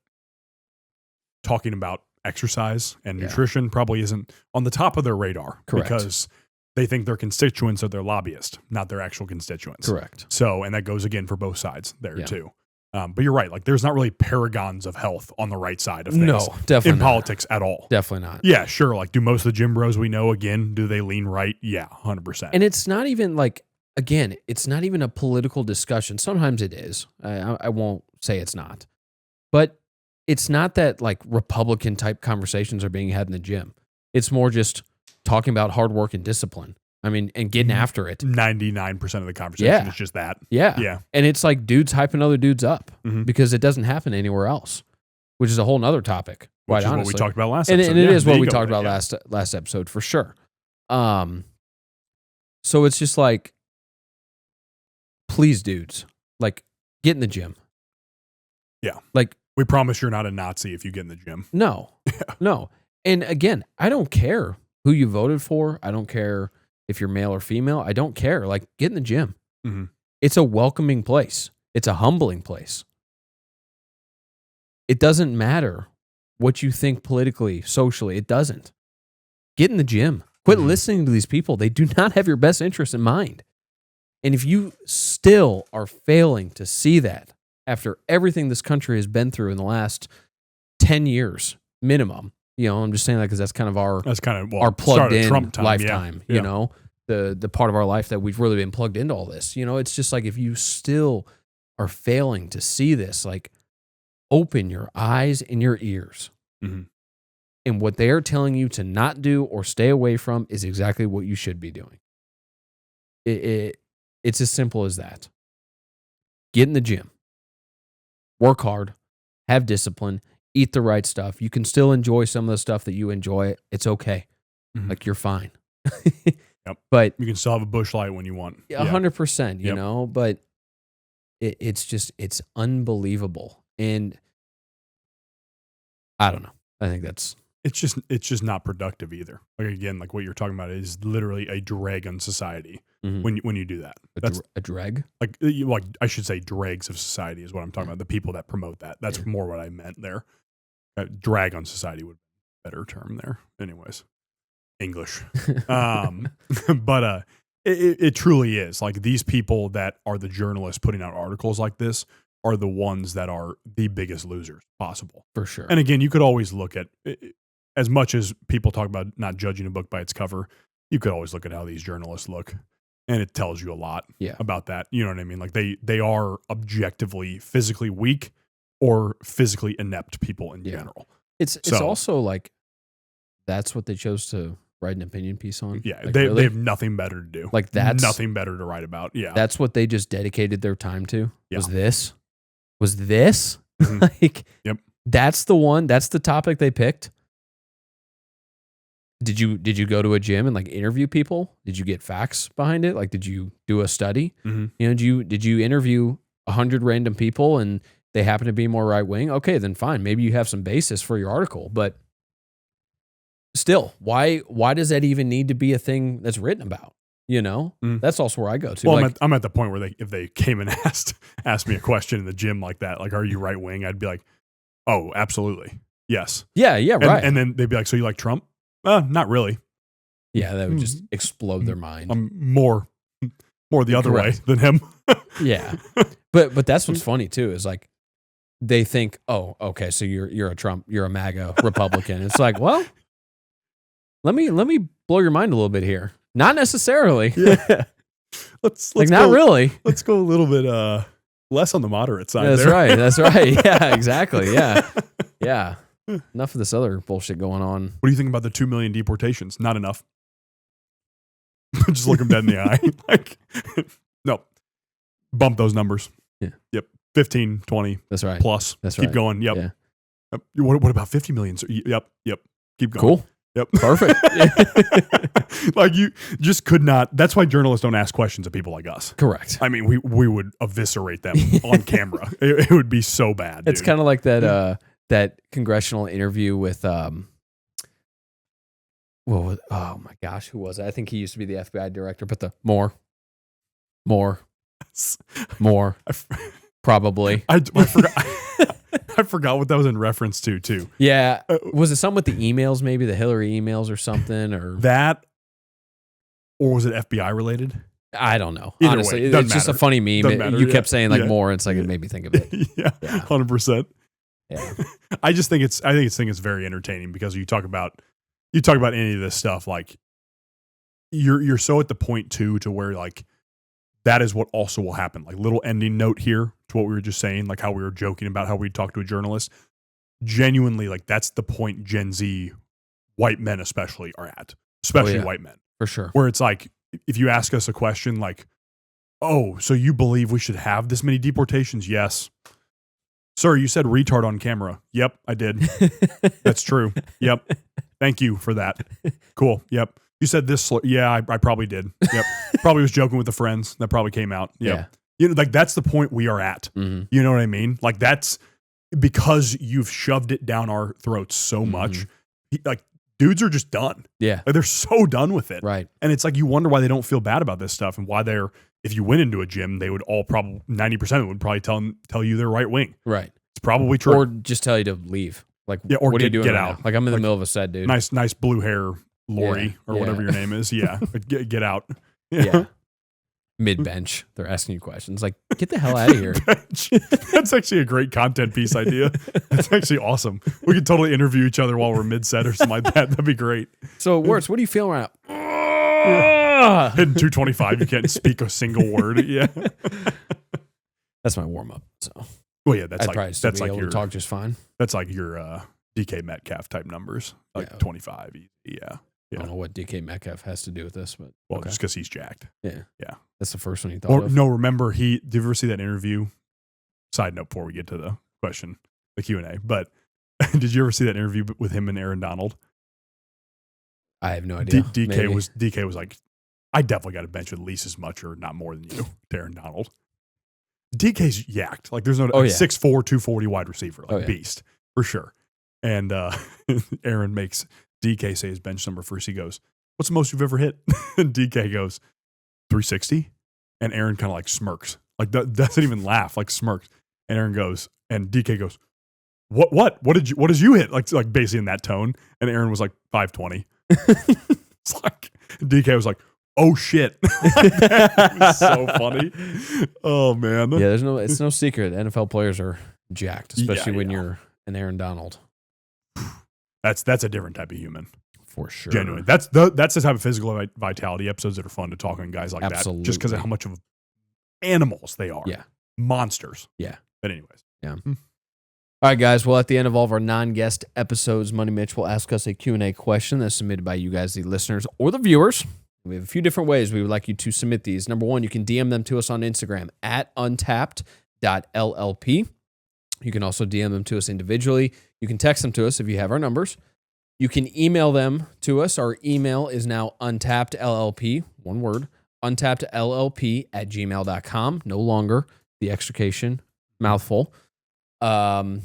A: talking about exercise and nutrition probably isn't on the top of their radar.
B: Correct.
A: Because they think their constituents are their lobbyists, not their actual constituents.
B: Correct.
A: So, and that goes again for both sides there too. But you're right. Like, there's not really paragons of health on the right side of things.
B: No, definitely
A: in
B: not.
A: politics at all.
B: Definitely not.
A: Yeah, sure. Like, do most of the gym bros we know, again, do they lean right? Yeah, 100%.
B: And it's not even like, again, it's not even a political discussion. Sometimes it is. I won't say it's not. But it's not that like Republican type conversations are being had in the gym. It's more just talking about hard work and discipline. I mean, and getting after it.
A: 99% of the conversation is just that.
B: Yeah.
A: Yeah.
B: And it's like dudes hyping other dudes up because it doesn't happen anywhere else, which is a whole nother topic.
A: Which is
B: honestly.
A: what we talked about last
B: and
A: episode.
B: And it is what we talked about last episode for sure. So it's just like, please, dudes, like, get in the gym.
A: Yeah.
B: Like,
A: we promise you're not a Nazi if you get in the gym.
B: No. No. And again, I don't care who you voted for. I don't care if you're male or female. I don't care. Like, get in the gym.
A: Mm-hmm.
B: It's a welcoming place. It's a humbling place. It doesn't matter what you think politically, socially. It doesn't. Get in the gym. Quit listening to these people. They do not have your best interest in mind. And if you still are failing to see that after everything this country has been through in the last 10 years minimum, I'm just saying that because that's kind of our plugged in
A: Trump time,
B: lifetime, the part of our life that we've really been plugged into all this. It's just like, if you still are failing to see this, like, open your eyes and your ears.
A: Mm-hmm.
B: And what they are telling you to not do or stay away from is exactly what you should be doing. It's as simple as that. Get in the gym. Work hard. Have discipline. Eat the right stuff. You can still enjoy some of the stuff that you enjoy. It's okay.
A: Mm-hmm.
B: Like, you're fine.
A: Yep.
B: But
A: you can still have a bush light when you want.
B: 100%, you know, but it's unbelievable. And I don't know. I think
A: it's just not productive either. Like, again, like what you're talking about is literally a drag on society when you do that. That's
B: a drag.
A: Like I should say dregs of society is what I'm talking about. The people that promote that. That's more what I meant there. Drag on society would be a better term there. Anyways, English. But it truly is. Like, these people that are the journalists putting out articles like this are the ones that are the biggest losers possible.
B: For sure.
A: And again, you could always look at, as much as people talk about not judging a book by its cover, you could always look at how these journalists look, and it tells you a lot about that. You know what I mean? Like, they are objectively physically weak or physically inept people in general.
B: It's also like, that's what they chose to write an opinion piece on.
A: Yeah,
B: like,
A: they
B: really?
A: have nothing better to do.
B: Like, that's
A: nothing better to write about. Yeah,
B: that's what they just dedicated their time to.
A: Yeah.
B: Was this like?
A: Yep.
B: That's the one. That's the topic they picked. Did you go to a gym and like interview people? Did you get facts behind it? Like, did you do a study?
A: Mm-hmm.
B: Did you interview 100 random people and they happen to be more right wing? Okay, then fine. Maybe you have some basis for your article, but still, why does that even need to be a thing that's written about? That's also where I go to.
A: Well,
B: like,
A: I'm at the point where if they came and asked me a question in the gym like that, like, are you right wing? I'd be like, oh, absolutely, yes.
B: Yeah, right.
A: And then they'd be like, so you like Trump? Not really.
B: Yeah, that would just explode their mind.
A: I'm more the other way than him.
B: Yeah, but that's what's funny too, is like, they think, oh, okay, so you're a Trump, you're a MAGA Republican. It's like, well, let me blow your mind a little bit here. Not necessarily.
A: Yeah. Let's
B: like,
A: go,
B: not really.
A: Let's go a little bit less on the moderate side.
B: That's
A: there.
B: right. That's right. Yeah, exactly. Yeah. Yeah. Enough of this other bullshit going on.
A: What do you think about the 2 million deportations? Not enough. Just look them dead in the eye. Like, no. Bump those numbers.
B: Yeah.
A: Yep. 15, 20.
B: That's right.
A: Plus.
B: That's
A: Keep
B: right.
A: going. Yep.
B: Yeah.
A: Yep. What about 50 million? Yep. Keep going.
B: Cool.
A: Yep.
B: Perfect.
A: Like you just could not. That's why journalists don't ask questions of people like us.
B: Correct.
A: I mean, we would eviscerate them on camera. It would be so bad.
B: It's kind of like that that congressional interview with oh my gosh, who was it? I think he used to be the FBI director, but the more, probably.
A: I forgot. I forgot what that was in reference to too.
B: Yeah, was it something with the emails? Maybe the Hillary emails or something, or
A: that, or was it FBI related?
B: I don't know.
A: Either
B: Honestly,
A: way,
B: it's
A: doesn't
B: just a
A: matter.
B: funny meme.
A: Doesn't matter,
B: You
A: yeah.
B: kept saying like
A: Yeah.
B: more, and it's like it made me think of it.
A: Yeah,
B: Yeah.
A: 100%.
B: Yeah.
A: I think it's very entertaining because you talk about any of this stuff, like you're so at the point too to where like that is what also will happen. Like little ending note here to what we were just saying, like how we were joking about how we talk to a journalist. Genuinely, like that's the point Gen Z white men especially are at, especially white men,
B: For sure.
A: where it's like if you ask us a question like, "Oh, so you believe we should have this many deportations?" Yes. Sir, you said retard on camera. Yep, I did. That's true. Yep. Thank you for that. Cool. Yep. You said this. Yeah, I probably did. Yep. Probably was joking with the friends. That probably came out. Yep.
B: Yeah.
A: You know, like that's the point we are at.
B: Mm-hmm.
A: You know what I mean? Like that's because you've shoved it down our throats so much. Like dudes are just done.
B: Yeah.
A: Like they're so done with it.
B: Right.
A: And it's like you wonder why they don't feel bad about this stuff and why if you went into a gym, they would all probably 90% of them would probably tell you they're right wing.
B: Right.
A: It's probably true.
B: Or just tell you to leave. Like,
A: Yeah, or
B: what are you doing
A: get
B: right
A: out.
B: now? Like, I'm in the
A: Like,
B: middle of a set, dude.
A: nice blue hair Lori
B: Yeah,
A: or
B: yeah.
A: whatever your name is. Yeah. Get out.
B: Yeah. Mid bench, they're asking you questions. Like, get the hell out of here.
A: That's actually a great content piece idea. That's actually awesome. We could totally interview each other while we're mid set or something like that. That'd be great.
B: So, Wurtz, what are you feeling right now?
A: Hitting 225, you can't speak a single word. Yeah.
B: That's my warm up. So,
A: Well, yeah, that's
B: I'd
A: like
B: probably still
A: that's
B: be
A: like
B: able
A: your
B: to talk just fine.
A: that's like your DK Metcalf type numbers, like
B: Yeah.
A: 25. Yeah.
B: I don't know what DK Metcalf has to do with this, but
A: Well,
B: okay.
A: just because he's jacked.
B: Yeah.
A: Yeah.
B: That's the first one you thought
A: Or
B: of.
A: no, remember did you ever see that interview? Side note before we get to the question, the Q&A, but did you ever see that interview with him and Aaron Donald?
B: I have no idea.
A: DK was like, I definitely got to bench at least as much or not more than you, to Aaron Donald. DK's yacked. Like there's no 6'4", 240 wide receiver, like beast for sure. And Aaron makes DK say his bench number first. He goes, "What's the most you've ever hit?" And DK goes, 360. And Aaron kind of like smirks, like doesn't even laugh, like smirks. And Aaron goes, and DK goes, What did you hit? Like basically in that tone. And Aaron was like 520. It's like DK was like, "Oh shit." That was so funny. Oh man.
B: Yeah, it's no secret. NFL players are jacked, especially when
A: yeah.
B: you're an Aaron Donald.
A: That's a different type of human.
B: For sure.
A: Genuinely. That's the type of physical vitality episodes that are fun to talk on guys like that. Just because of how much of animals they are.
B: Yeah.
A: Monsters.
B: Yeah.
A: But anyways.
B: Yeah. All right, guys. Well, at the end of all of our non-guest episodes, Money Mitch will ask us a Q&A question that's submitted by you guys, the listeners or the viewers. We have a few different ways we would like you to submit these. Number one, you can DM them to us on Instagram at untapped.llp. You can also DM them to us individually. You can text them to us if you have our numbers. You can email them to us. Our email is now untappedllp, one word, untappedllp@gmail.com. No longer the extrication mouthful. And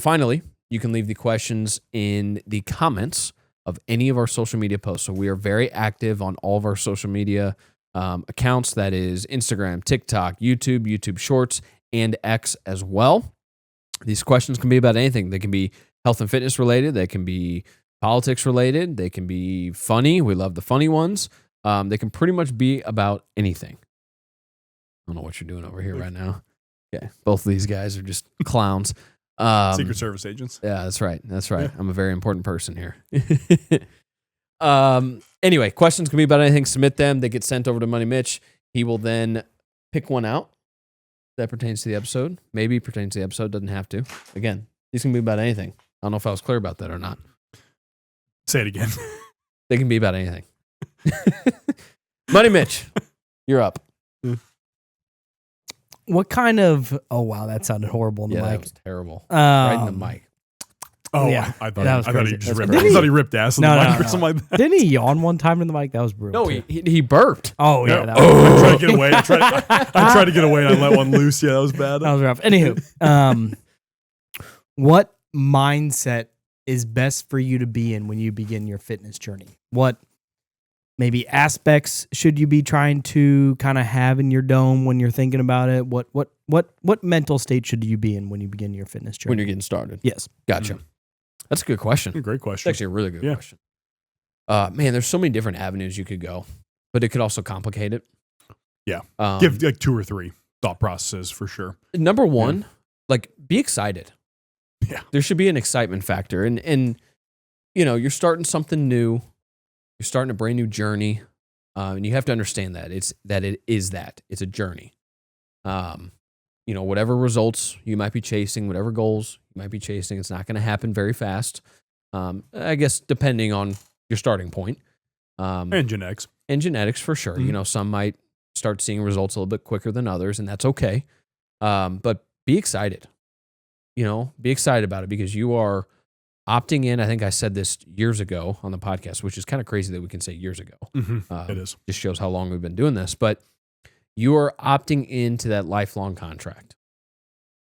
B: finally, you can leave the questions in the comments of any of our social media posts. So we are very active on all of our social media accounts. That is Instagram, TikTok, YouTube Shorts, and X as well. These questions can be about anything. They can be health and fitness related. They can be politics related. They can be funny. We love the funny ones. They can pretty much be about anything. I don't know what you're doing over here right now. Okay. Both of these guys are just clowns.
A: Secret Service agents.
B: Yeah, that's right. That's right.
A: Yeah.
B: I'm a very important person here. Anyway, questions can be about anything. Submit them. They get sent over to Money Mitch. He will then pick one out that pertains to the episode. Maybe pertains to the episode. Doesn't have to. Again, these can be about anything. I don't know if I was clear about that or not.
A: Say it again.
B: They can be about anything. Money Mitch, you're up.
C: What kind of? Oh wow, that sounded horrible in the
B: Yeah,
C: mic.
B: that was terrible. Right in the mic.
A: Oh,
C: Yeah,
A: I
C: that was
A: thought he
C: crazy.
A: just
C: That's
A: ripped.
C: crazy.
A: I thought he ripped ass on
C: No,
A: the
C: no,
A: mic or
C: no.
A: something like that.
C: Didn't he yawn one time in the mic? That was brutal.
B: No,
C: too.
B: he burped.
C: Oh yeah,
A: Yeah.
C: that was,
A: I tried to get away. I tried to get away and I let one loose. Yeah, that was bad.
C: that was rough. Anywho, what mindset is best for you to be in when you begin your fitness journey? What maybe aspects should you be trying to kind of have in your dome when you're thinking about it? What mental state should you be in when you begin your fitness journey?
B: When you're getting started.
C: Yes.
B: Gotcha. That's a good question.
A: Great
B: It's
A: question.
B: actually a really good
A: Yeah.
B: question. Man, there's so many different avenues you could go, but it could also complicate it.
A: Yeah.
B: Um,
A: Give like 2 or 3 thought processes for sure.
B: Number one, like be excited.
A: Yeah.
B: There should be an excitement factor. And you know, you're starting something new. You're starting a brand new journey. And you have to understand that. It's a journey. You know, whatever results you might be chasing, whatever goals you might be chasing, it's not going to happen very fast. I guess depending on your starting point.
A: And genetics.
B: And genetics for sure.
A: Mhm.
B: You know, some might start seeing results a little bit quicker than others, and that's okay. But be excited. You know, be excited about it because you are opting in. I think I said this years ago on the podcast, which is kind of crazy that we can say years ago.
A: It is.
B: Just shows how long we've been doing this. But you are opting into that lifelong contract,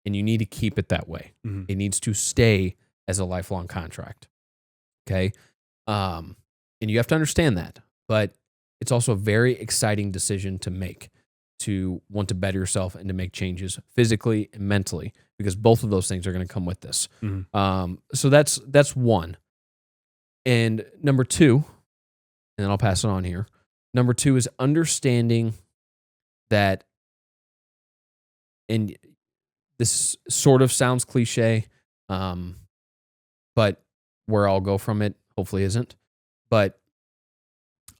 B: and you need to keep it that way.
A: Mhm.
B: It needs to stay as a lifelong contract. Okay. And you have to understand that, but it's also a very exciting decision to make, to want to better yourself and to make changes physically and mentally, because both of those things are going to come with this.
A: Mhm.
B: So that's one. And number two, and then I'll pass it on here. Number two is understanding that, and this sort of sounds cliche, but where I'll go from it hopefully isn't. But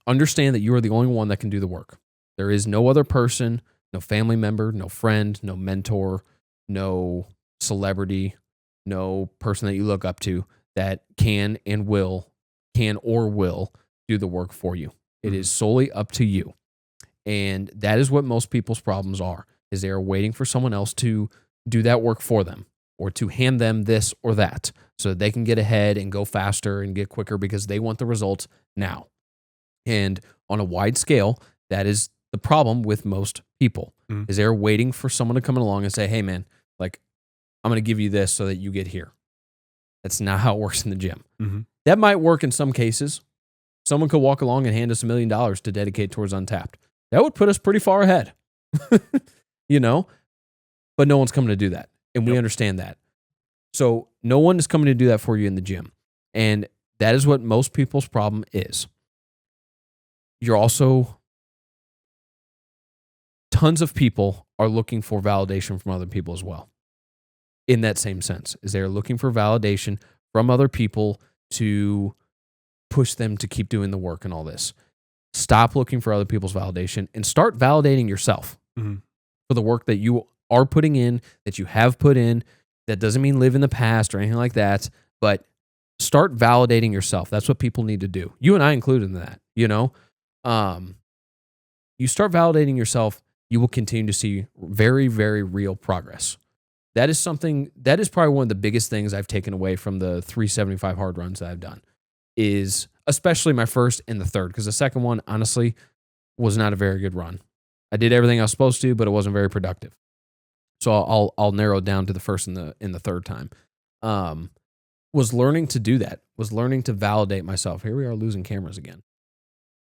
B: understand that you are the only one that can do the work. There is no other person, no family member, no friend, no mentor, no celebrity, no person that you look up to that can or will do the work for you. It is solely up to you. And that is what most people's problems are, is they are waiting for someone else to do that work for them or to hand them this or that so that they can get ahead and go faster and get quicker because they want the results now. And on a wide scale, that is the problem with most people, is they're waiting for someone to come along and say, hey man, like I'm going to give you this so that you get here. That's not how it works in the gym.
A: Mm-hmm.
B: That might work in some cases. Someone could walk along and hand us $1 million to dedicate towards Untapped. That would put us pretty far ahead, you know, but no one's coming to do that. And we understand that. So no one is coming to do that for you in the gym. And that is what most people's problem is. You're also, tons of people are looking for validation from other people as well. In that same sense, is they're looking for validation from other people to push them to keep doing the work and all this. Stop looking for other people's validation and start validating yourself for the work that you are putting in, that you have put in. That doesn't mean live in the past or anything like that, but start validating yourself. That's what people need to do. You and I included in that, you know? You start validating yourself, you will continue to see very, very real progress. That is probably one of the biggest things I've taken away from the 375 hard runs that I've done, is especially my first and the third, because the second one, honestly, was not a very good run. I did everything I was supposed to, but it wasn't very productive. So I'll narrow it down to the first and the third time. Was learning to do that, was learning to validate myself. Here we are losing cameras again.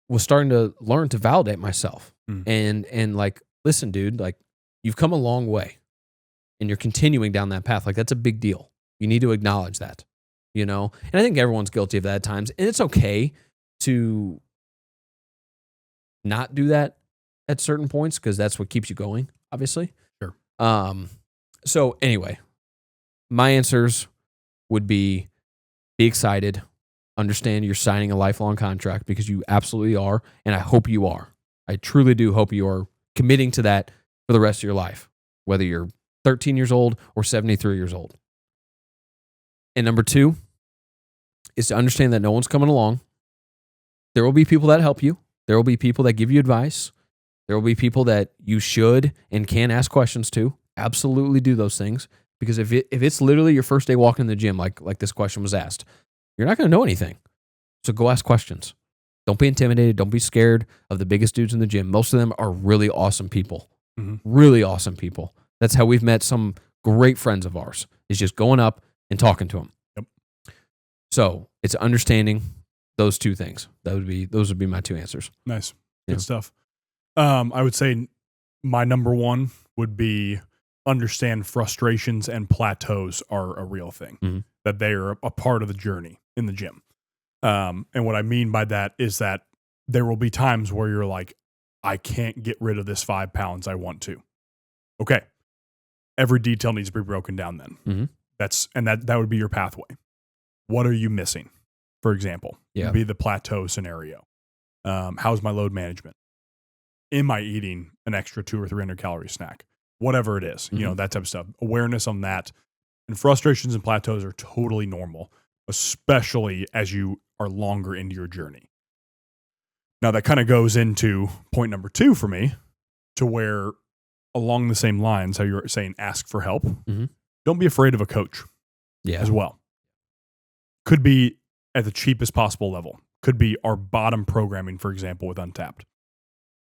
B: Was starting to learn to validate myself and like, listen, dude, like you've come a long way and you're continuing down that path. Like that's a big deal. You need to acknowledge that, you know? And I think everyone's guilty of that at times. And it's okay to not do that at certain points because that's what keeps you going, obviously.
A: Sure.
B: So anyway, my answers would be excited. Understand you're signing a lifelong contract because you absolutely are. And I hope you are. I truly do hope you are committing to that for the rest of your life, whether you're 13 years old or 73 years old. And number 2 is to understand that no one's coming along. There will be people that help you. There will be people that give you advice. There will be people that you should and can ask questions to. Absolutely do those things. Because if it's literally your first day walking in the gym, like this question was asked, you're not going to know anything. So go ask questions. Don't be intimidated. Don't be scared of the biggest dudes in the gym. Most of them are really awesome people. Really awesome people. That's how we've met some great friends of ours, is just going up and talking to them.
A: Yep.
B: So it's understanding those 2 things. Those would be my 2 answers.
A: Nice. Good stuff. I would say my number 1 would be understand frustrations and plateaus are a real thing, that they are a part of the journey in the gym. And what I mean by that is that there will be times where you're like, I can't get rid of this 5 pounds. I want to. Okay. Every detail needs to be broken down then. That would be your pathway. What are you missing? For example, would be the plateau scenario. How's my load management? Am I eating an extra 200 or 300 calorie snack? Whatever it is, that type of stuff. Awareness on that. And frustrations and plateaus are totally normal, especially as you are longer into your journey. Now, that kind of goes into point number 2 for me, to where along the same lines, how you're saying ask for help. Don't be afraid of a coach as well. Could be at the cheapest possible level. Could be our bottom programming, for example, with Untapped,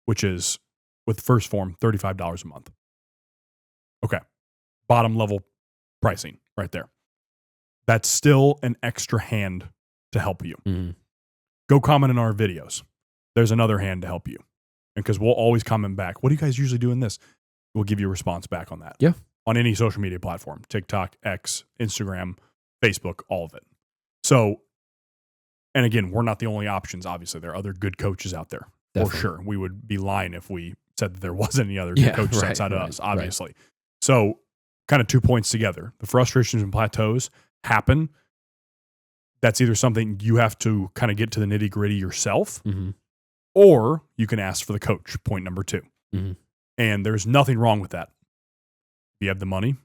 A: which is with First Form, $35 a month. Okay. Bottom level pricing right there. That's still an extra hand to help you. Go comment in our videos. There's another hand to help you. And because we'll always comment back, what do you guys usually do in this? We'll give you a response back on that.
B: Yeah.
A: On any social media platform, TikTok, X, Instagram, Facebook, all of it. So, and again, we're not the only options. Obviously, there are other good coaches out there. For sure. We would be lying if we said that there wasn't any other good coaches outside of us, obviously. So, kind of 2 points together. The frustrations and plateaus happen. That's either something you have to kind of get to the nitty gritty yourself, or you can ask for the coach, point number 2. And there's nothing wrong with that. If you have the money,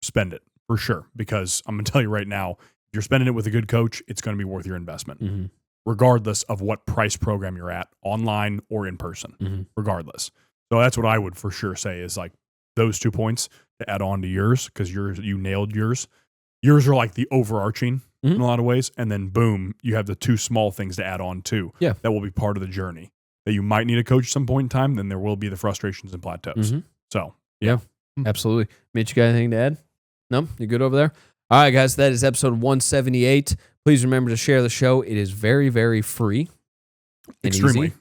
A: spend it for sure. Because I'm going to tell you right now, if you're spending it with a good coach, it's going to be worth your investment, regardless of what price program you're at, online or in person, regardless. So that's what I would for sure say is like those 2 points to add on to yours, because you nailed yours. Yours are like the overarching in a lot of ways. And then boom, you have the 2 small things to add on too.
B: Yeah.
A: That will be part of the journey. That you might need a coach at some point in time, then there will be the frustrations and plateaus. So,
B: yeah, absolutely. Mitch, you got anything to add? No? You good over there? All right, guys, that is episode 178. Please remember to share the show. It is very, very free and
A: extremely
B: easy.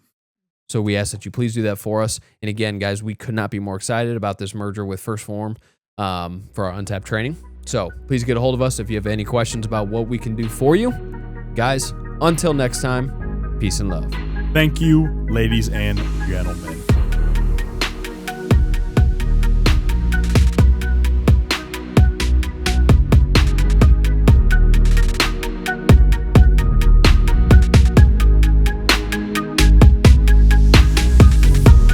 B: So we ask that you please do that for us. And again, guys, we could not be more excited about this merger with First Form for our Untapped training. So please get a hold of us if you have any questions about what we can do for you. Guys, until next time, peace and love.
A: Thank you, ladies and gentlemen.